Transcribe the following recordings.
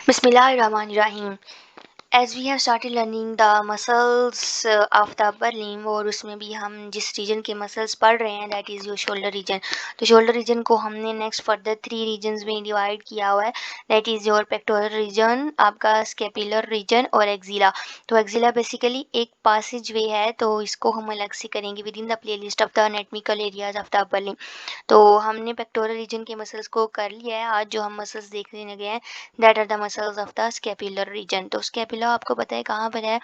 बिस्मिल्लाहिर्रहमानिर्रहीम। As we have started learning the muscles of the upper limb, और उसमें भी हम जिस रीजन के मसल्स पढ़ रहे हैं that is your shoulder region. तो शोल्डर रीजन को हमने नेक्स्ट फर्दर 3 रीजन्स में डिवाइड किया हुआ है। That is your pectoral reason, आपका स्केपुलर रीजन और एक्जिला। तो एक्जिला बेसिकली एक पासेज वे है, तो इसको हम अलग से करेंगे with in the play list of the anatomical areas of the upper limb. तो हमने पेक्टोरल रीजन के मसल्स को कर लिया है। आज जो हम मसल्स देखने लगे हैं that are the muscles of the scapular region. तो स्केपुला आपको पता है कहाँ पर है,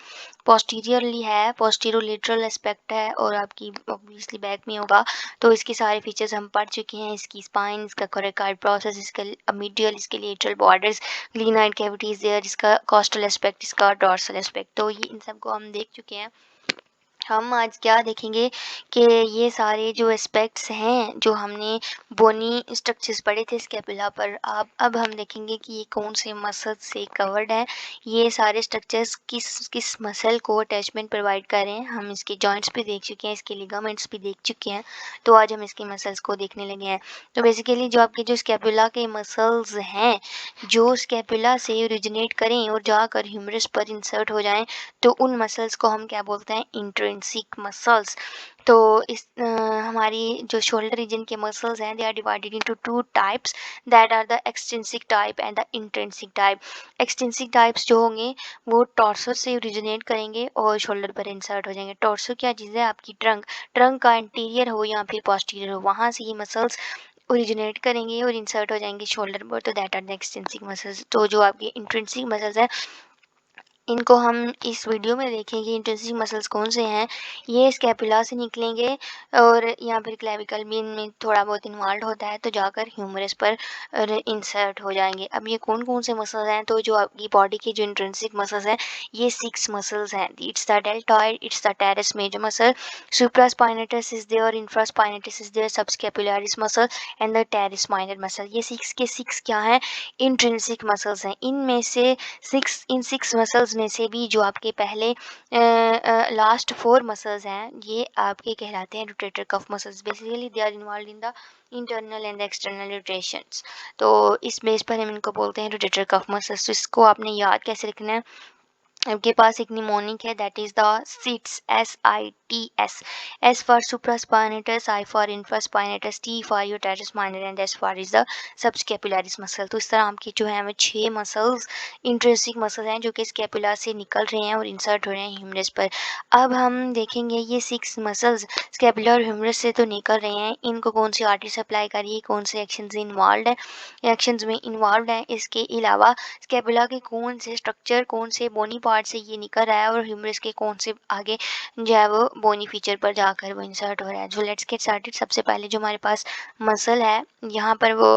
पोस्टीरियरली है, पोस्टीरोलेटरल एस्पेक्ट है और आपकी ऑब्वियसली बैक में होगा। तो इसके सारे फीचर्स हम पढ़ चुके हैं, इसकी स्पाइन, इसका कोरेकाइड प्रोसेस, इसका मीडियल, इसके लेटरल बॉर्डर्स, ग्लीनाइड कैविटीज देयर, इसका कॉस्टल एस्पेक्ट, इसका डॉर्सल एस्पेक्ट। तो ये इन सबको हम देख चुके हैं। हम आज क्या देखेंगे कि ये सारे जो एस्पेक्ट्स हैं जो हमने बोनी स्ट्रक्चर्स पढ़े थे स्केपुला पर, अब हम देखेंगे कि ये कौन से मसल से कवर्ड है। ये सारे स्ट्रक्चर्स किस किस मसल को अटैचमेंट प्रोवाइड कर रहे हैं। हम इसके जॉइंट्स भी देख चुके हैं, इसके लिगामेंट्स भी देख चुके हैं। तो आज हम इसके मसल्स को देखने लगे हैं। तो बेसिकली जो आपके जो स्केपुला के मसल्स हैं जो स्केपुला से ओरिजिनेट करें और जाकर ह्यूमरस पर इंसर्ट हो जाएं, तो उन मसल्स को हम क्या बोलते हैं, इंट्रिंसिक मसल्स। तो इस हमारी जो शोल्डर रीजन के मसल्स हैं they are divided into 2 types, that are the extrinsic type and the intrinsic type. Extrinsic types जो होंगे वो टॉर्सो से ओरिजिनेट करेंगे और शोल्डर पर इंसर्ट हो जाएंगे। टॉर्सो क्या चीज़ है, आपकी ट्रंक का इंटीरियर हो या फिर पोस्टीरियर हो, वहाँ से ये मसल्स ओरिजिनेट करेंगे और इंसर्ट हो जाएंगे शोल्डर पर। तो that are the extrinsic muscles. तो जो आपके इंट्रिंसिक मसल्स हैं इनको हम इस वीडियो में देखेंगे इंट्रिंसिक मसल्स कौन से हैं। ये स्कैपुला से निकलेंगे और यहाँ पर क्लेविकल भी इनमें थोड़ा बहुत इन्वॉल्व होता है, तो जाकर ह्यूमरस पर इंसर्ट हो जाएंगे। अब ये कौन कौन से मसल्स हैं, तो जो आपकी बॉडी के जो इंट्रिंसिक मसल्स हैं ये 6 मसल्स हैं। It's the deltoid, it's the teres major muscle, supraspinatus is there, infraspinatus is there, subscapularis muscle and the teres minor muscle. ये 6 के 6 क्या हैं, इंट्रिंसिक मसल्स हैं। इनमें से 6 मसल्स में से भी जो आपके पहले लास्ट 4 मसल्स हैं ये आपके कहलाते हैं rotator cuff muscles. Basically they are involve in the internal and external rotations. तो इस बेस पर हम इनको बोलते हैं रोटेटर कफ मसल्स। तो इसको आपने याद कैसे रखना है, आपके पास एक निमोनिक है that is the SITS, SITS, S for supraspinatus, I for infraspinatus, T for your teres minor and S for is the subscapularis muscle. तो इस तरह आपके जो है वो 6 मसल्स इंट्रिंसिक मसल हैं जो कि स्कैपुला से निकल रहे हैं और इंसर्ट हो रहे हैं ह्यूमरस पर। अब हम देखेंगे ये 6 मसल्स स्कैपुला और ह्यूमरस से तो निकल रहे हैं, इनको कौन सी आर्टरी सप्लाई कर रही है, कौन से एक्शंस इन्वॉल्व है, एक्शंस में इन्वॉल्व है। इसके अलावा स्कैपुला के कौन से स्ट्रक्चर, कौन से बोनी पार्ट से ये निकल रहा है और ह्यूमरस के कौन से आगे जो है वो बोनी फीचर पर जाकर वो इंसर्ट हो रहा है। जो लेट्स गेट स्टार्टेड। सबसे पहले जो हमारे पास मसल है यहाँ पर वो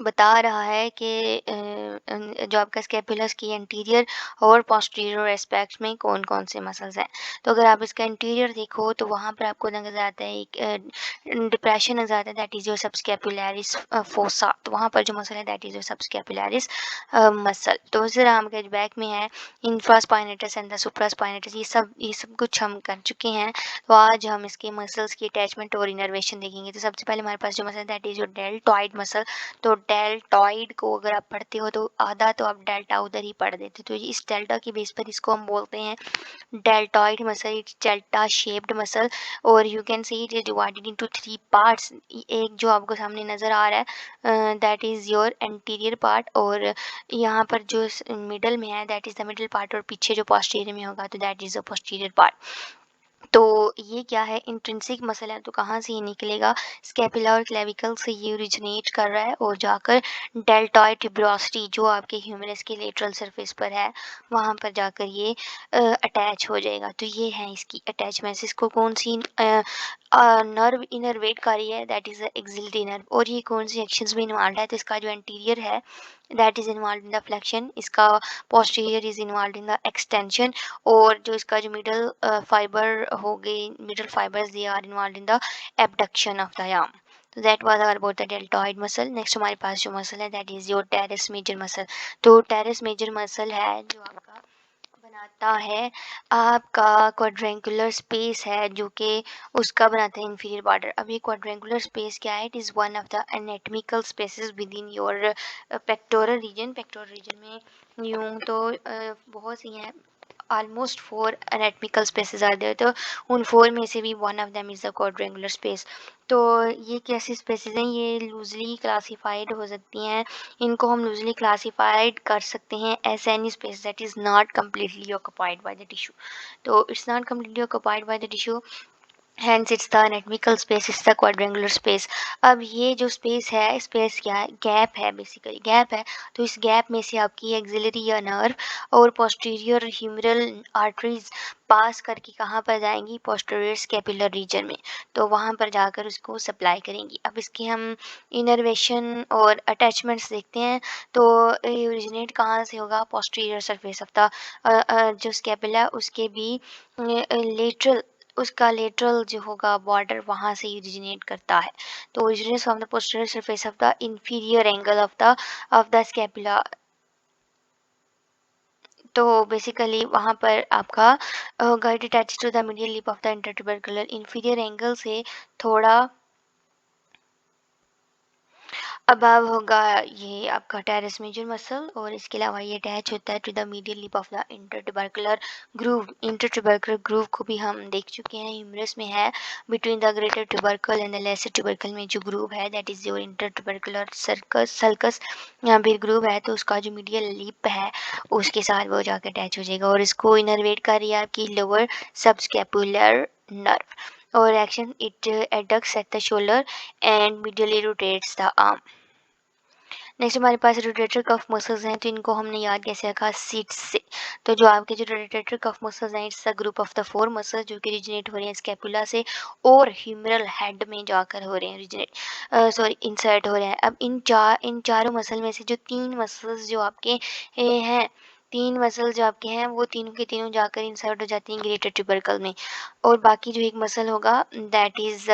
बता रहा है कि जो आपका स्कैपुलस की एंटीरियर और पोस्टीरियर एस्पेक्ट्स में कौन कौन से मसल्स हैं। तो अगर आप इसका इंटीरियर देखो तो वहाँ पर आपको नजर आता है एक डिप्रेशन नजर आता है that is your subscapularis fossa. तो वहाँ पर जो मसल है that is your subscapularis muscle. तो इस तरह आपके बैक में है इंफ्रास्पाइनेटस एंड द सुप्रास्पाइनेटस। ये सब कुछ हम कर चुके हैं। तो आज हम इसके मसल्स की अटैचमेंट और इनर्वेशन देखेंगे। तो सबसे पहले हमारे पास जो मसल है that is your deltoid muscle. तो डेल्टॉइड को अगर आप पढ़ते हो तो आधा तो आप डेल्टा उधर ही पढ़ देते, तो इस डेल्टा के बेस पर इसको हम बोलते हैं deltoid muscle. It's delta shaped muscle और you can see it is divided into 3 parts. एक जो आपको सामने नज़र आ रहा है that is your anterior part, और यहाँ पर जो मिडल में है that is the middle part, और पीछे जो पोस्टीरियर में होगा तो that is the posterior part. तो ये क्या है, इंट्रिंसिक मसल है। तो कहाँ से ये निकलेगा, स्कैपुला और क्लेविकल से ये ओरिजिनेट कर रहा है और जाकर डेल्टॉइड ट्यूबरोसिटी जो आपके ह्यूमरस के लेटरल सरफेस पर है वहाँ पर जाकर ये अटैच हो जाएगा। तो ये है इसकी अटैचमेंट्स। इसको कौन सी नर्व इनर्वेट कर रही है दैट इज़ एक्सिलरी नर्व, और ये कौन सी एक्शंस में इन्वॉल्व है। तो इसका जो एंटीरियर है that is involve in the flexion, इसका posterior is involve in the extension, और जो इसका जो मिडल फाइबर हो गई, middle fibers they are involve in the abduction of the arm. तो that was our about the deltoid muscle. Next हमारे पास जो मसल है that is your teres major muscle. तो टेरेस मेजर मसल है जो आपका बनाता है आपका क्वाड्रेंगुलर स्पेस है जो कि उसका बनाता है इंफीरियर बॉर्डर। अब ये क्वाड्रेंगुलर स्पेस क्या है? It is one of the anatomical spaces within your pectoral region. Pectoral region में यूँ तो बहुत सी हैं, almost 4 anatomical spaces are there, तो उन 4 में से भी one of them is the quadrangular space. तो ये कैसी स्पेसेस हैं? ये लूज़ली क्लासिफाइड हो सकती हैं। इनको हम लूज़ली क्लासिफाइड कर सकते हैं as any space that is not completely occupied by the tissue. तो it's not completely occupied by the tissue, hence it's the anatomical space, it's the quadrangular space. अब ये जो स्पेस है, स्पेस क्या है? गैप है, बेसिकली गैप है। तो इस गैप में से आपकी एक्सिलरी या नर्व और पोस्टीरियर ह्यूमरल आर्टरीज पास करके कहाँ पर जाएंगी? पोस्टीरियर स्कैपुलर रीजन में। तो वहाँ पर जाकर उसको सप्लाई करेंगी। अब इसके हम इनर्वेशन और अटैचमेंट्स देखते हैं। तो ये ओरिजिनेट कहाँ से होगा? पोस्टीरियर सरफेस ऑफ द जो स्कैपुला उसके भी लेटरल, उसका लेटरल जो होगा बॉर्डर वहाँ से ओरिजिनेट करता है। तो originates from the posterior surface of the inferior angle of the scapula. तो बेसिकली वहाँ पर आपका guide attach to the medial lip of the intertubercular inferior angle से थोड़ा अबव होगा ये आपका टेरेस मेजर मसल, और इसके अलावा ये अटैच होता है to the medial lip of the intertubercular groove. Intertubercular groove को भी हम देख चुके हैं, ह्यूमरस में है between the greater tubercle and the lesser tubercle में जो ग्रूव है that is your intertubercular circus sulcus. यहाँ भी ग्रूव है तो उसका जो मीडियल लिप है उसके साथ वो जाकर अटैच हो जाएगा, और इसको इनर्वेट कर रही है आपकी लोअर सबस्कैपुलर नर्व। और action it adducts at the shoulder and medially rotates the arm. Next हमारे पास रोटेटर कफ मसल्स हैं, तो इनको हमने याद कैसे रखा? सीट्स से। तो जो आपके जो रोटेटर कफ मसल्स हैं it's a group of the 4 muscles जो कि ओरिजिनेट हो रहे हैं स्कैपुला से और ह्यूमरल हेड में जाकर हो रहे हैं ओरिजिनेट, सॉरी इंसर्ट हो रहे हैं। अब इन चारों मसल में से जो 3 मसल्स जो आपके हैं, 3 मसल जो आपके हैं वो तीनों के तीनों जाकर इंसर्ट हो जाती हैं ग्रेटर ट्यूबरकल में, और बाकी जो एक मसल होगा दैट इज़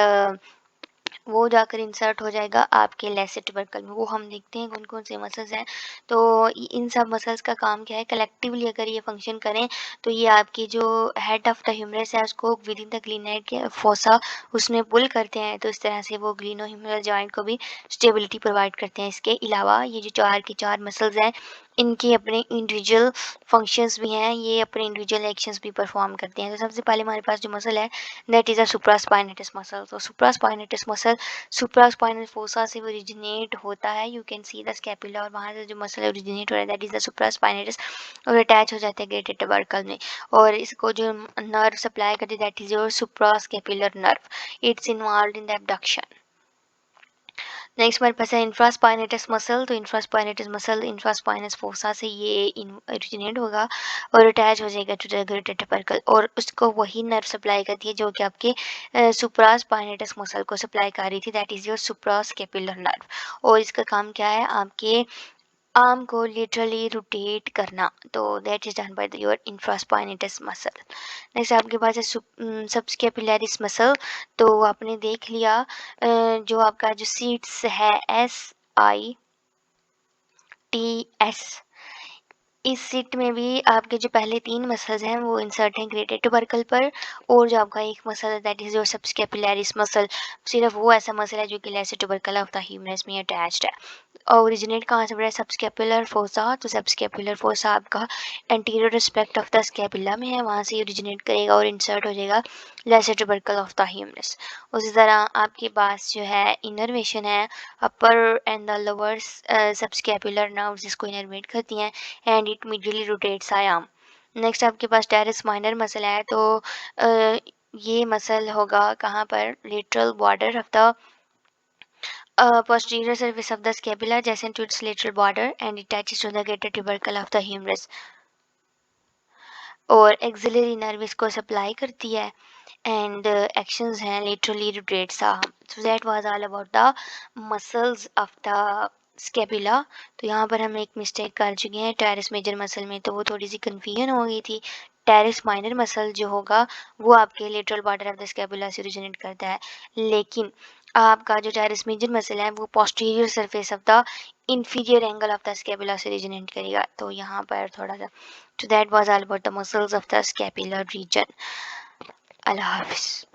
वो जाकर इंसर्ट हो जाएगा आपके लेसर ट्यूबरकल में। वो हम देखते हैं कौन कौन से मसल्स हैं। तो इन सब मसल्स का काम क्या है? कलेक्टिवली अगर ये फंक्शन करें तो ये आपकी जो हेड ऑफ द ह्यूमरस है उसको विद इन द ग्लिनाइड के फोसा उसमें पुल करते हैं, तो इस तरह से वो ग्लिनो ह्यूमरल जॉइंट को भी स्टेबिलिटी प्रोवाइड करते हैं। इसके अलावा ये जो 4 के 4 मसल्स हैं इनके अपने इंडिविजुअल फंक्शंस भी हैं, ये अपने इंडिविजुअल एक्शंस भी परफॉर्म करते हैं। तो सबसे पहले हमारे पास जो मसल है that is a supraspinatus muscle. तो सुप्रास्पाइनेटस मसल सुप्रास्पाइनल फोसा से ओरिजिनेट होता है। You can see the scapula, और वहाँ से जो मसल ओरिजिनेट हो रहा है दैट इज़ द सुप्रास्पाइनेटस, और अटैच हो जाता है ग्रेटर ट्यूबरकल में, और इसको जो नर्व सप्लाई करती है that is your suprascapular nerve. It's involve in the abduction. Next हमारे पास है इंफ्रास्पाइनेटस मसल। तो इंफ्रास्पाइनेटस मसल इंफ्रास्पाइनस फोसा से ये ओरिजिनेट होगा और अटैच हो जाएगा टू द ग्रेटर ट्यूबरकल, और उसको वही नर्व सप्लाई करती है जो कि आपके सुप्रास्पाइनेटस मसल को सप्लाई कर रही थी that is your suprascapular nerve. और इसका काम क्या है? आपके आर्म को लिटरली रोटेट करना। तो that is done by your infraspinatus muscle. Next आपके पास है सबस्कैपुलरिस मसल। तो आपने देख लिया जो आपका जो सीट्स है SITS, इस सीट में भी आपके जो पहले 3 मसल्स हैं वो इंसर्ट हैं ग्रेटर ट्यूबरकल पर, और जो आपका एक मसल है that is your subscapularis muscle, सिर्फ वो ऐसा मसल है जो कि lesser tubercle of the humerus में अटैच्ड है। और ओरिजिनेट कहाँ से हो रहा है? Subscapular fossa. तो सबस्कैपुलर फोसा आपका anterior respect of the scapula में है, वहाँ से ओरिजिनेट करेगा और इंसर्ट हो जाएगा lesser tubercle of the humerus. उसी तरह आपके पास जो है इनर्वेशन है upper and the lower subscapular nerves जिसको इनर्वेट करती हैं, and it medially rotates arm. Next आपके पास टेरेस माइनर मसल है। तो ये मसल होगा कहाँ पर? Lateral border of the posterior surface of the scapula adjacent to its lateral border and it attaches to the greater tubercle of the humerus, और axillary nerve इसको सप्लाई करती है, एंड एक्शंस हैं laterally rotates arm. So that was all about the muscles of the scapula. तो यहाँ पर हम एक मिस्टेक कर चुके हैं टेरेस मेजर मसल में, तो वो थोड़ी सी कन्फ्यूजन हो गई थी। टेरिस माइनर मसल जो होगा वो आपके lateral border of the scapula से ओरिजिनेट करता है, लेकिन आपका जो टेरिस मेजर मसल है वो posterior surface of the inferior angle of the scapula से ओरिजिनेट करेगा। तो यहाँ पर थोड़ा सा, तो that was all about the muscles of the scapular region. अल्लाह हाफिज़।